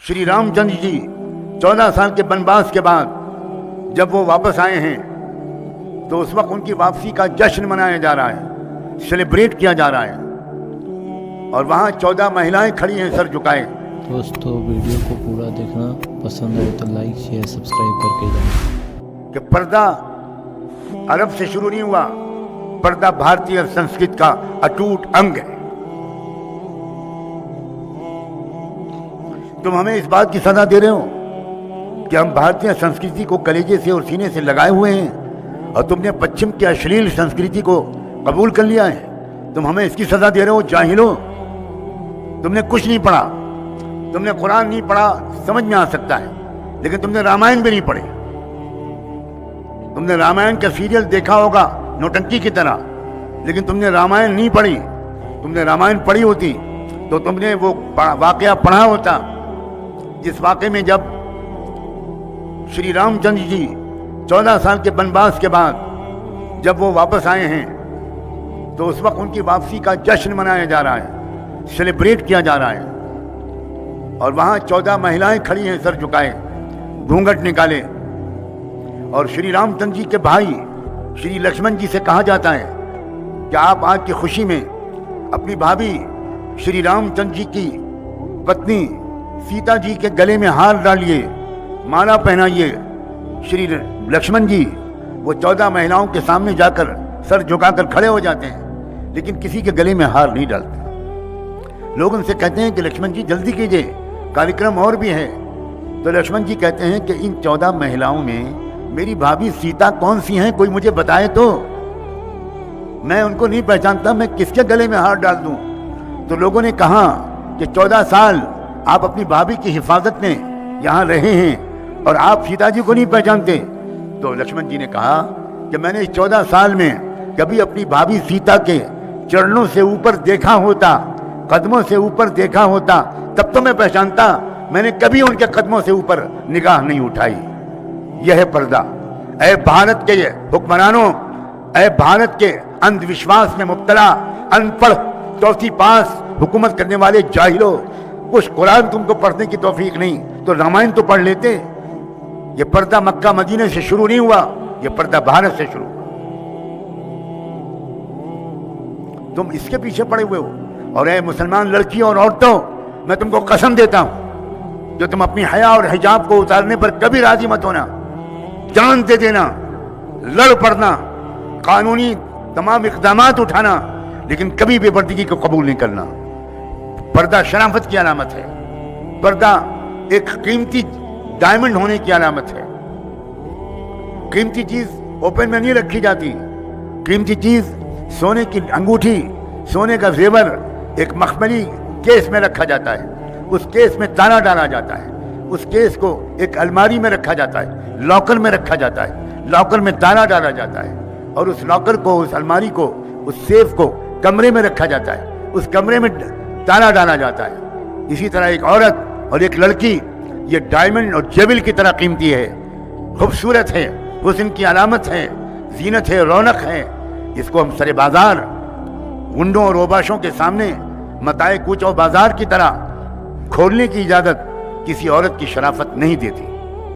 श्री रामचंद्र जी 14 साल के वनवास के बाद जब वो वापस आए हैं तो उस वक्त उनकी वापसी का जश्न मनाया जा रहा है, सेलिब्रेट किया जा रहा है। और वहाँ 14 महिलाएं खड़ी हैं सर झुकाए। दोस्तों वीडियो को पूरा देखना, पसंद आए तो लाइक शेयर सब्सक्राइब करके जाना। कि पर्दा अरब से शुरू नहीं हुआ, पर्दा भारतीय संस्कृति का अटूट अंग है। तुम हमें इस बात की सजा दे रहे हो कि हम भारतीय संस्कृति को कलेजे से और सीने से लगाए हुए हैं और तुमने पश्चिम की अश्लील संस्कृति को कबूल कर लिया है। तुम हमें इसकी सजा दे रहे हो जाहिलो। तुमने कुछ नहीं पढ़ा, तुमने कुरान नहीं पढ़ा, समझ में आ सकता है, लेकिन तुमने रामायण भी नहीं पढ़ी। तुमने रामायण का सीरियल देखा होगा नौटंकी की तरह, लेकिन तुमने रामायण नहीं पढ़ी। तुमने रामायण पढ़ी होती तो तुमने वो वाकया पढ़ा होता जिस वाकये में जब श्री रामचंद्र जी 14 साल के वनवास के बाद जब वो वापस आए हैं तो उस वक्त उनकी वापसी का जश्न मनाया जा रहा है, सेलिब्रेट किया जा रहा है। और वहाँ 14 महिलाएं खड़ी हैं सर झुकाए, घूंघट निकाले। और श्री रामचंद्र जी के भाई श्री लक्ष्मण जी से कहा जाता है कि आप आज की खुशी में अपनी भाभी श्री रामचंद्र जी की पत्नी सीता जी के गले में हार डालिए, माला पहनाइए। श्री लक्ष्मण जी वो 14 महिलाओं के सामने जाकर सर झुकाकर खड़े हो जाते हैं, लेकिन किसी के गले में हार नहीं डालते। लोग उनसे कहते हैं कि लक्ष्मण जी जल्दी कीजिए, कार्यक्रम और भी है। तो लक्ष्मण जी कहते हैं कि इन 14 महिलाओं में मेरी भाभी सीता कौन सी हैं, कोई मुझे बताए तो। मैं उनको नहीं पहचानता, मैं किसके गले में हार डाल दूं। तो लोगों ने कहा कि 14 साल आप अपनी भाभी की हिफाजत में यहाँ रहे हैं और आप सीता जी को नहीं पहचानते। तो लक्ष्मण जी ने कहा कि मैंने इस 14 साल में कभी अपनी भाभी सीता के चरणों से ऊपर देखा होता, कदमों से ऊपर देखा होता, तब तो मैं पहचानता। मैंने कभी उनके कदमों से ऊपर निगाह नहीं उठाई। यह है पर्दा। ऐ भारत के हुक्मरानों, ऐ भारत के अंधविश्वास में मुब्तला अनपढ़ चौथी पास हुकूमत करने वाले जाहिलों, कुछ कुरान तुमको पढ़ने की तौफीक नहीं तो रामायण तो पढ़ लेते। ये पर्दा मक्का मदीने से शुरू नहीं हुआ, ये पर्दा भारत से शुरू हुआ। तुम इसके पीछे पड़े हुए हो। और ऐ मुसलमान लड़कियों और औरतों, मैं तुमको कसम देता हूं जो तुम अपनी हया और हिजाब को उतारने पर कभी राजी मत होना। जान दे देना, लड़ पड़ना, कानूनी तमाम इक़दामात उठाना, लेकिन कभी बेपर्दगी को कबूल नहीं करना। पर्दा शराफत की अलामत है। पर्दा एक कीमती डायमंड होने की अलामत है। कीमती चीज ओपन में नहीं रखी जाती। कीमती चीज सोने की अंगूठी, सोने का जेवर एक मखमली केस में रखा जाता है। उस केस में ताला डाला जाता है। उस केस को एक अलमारी में रखा जाता है, लॉकर में रखा जाता है, लॉकर में ताला डाला जाता है। और उस लॉकर को, उस अलमारी को, उस सेफ को कमरे में रखा जाता है, उस कमरे में ताला डाला जाता है। इसी तरह एक औरत और एक लड़की ये डायमंड और जेबिल की तरह कीमती है, खूबसूरत है, हुस्न की अलामत है, जीनत है, रौनक है। इसको हम सरे बाजार गुंडों और ओबाशों के सामने मताए कूचो बाजार की तरह खोलने की इजाजत किसी औरत की शराफत नहीं देती।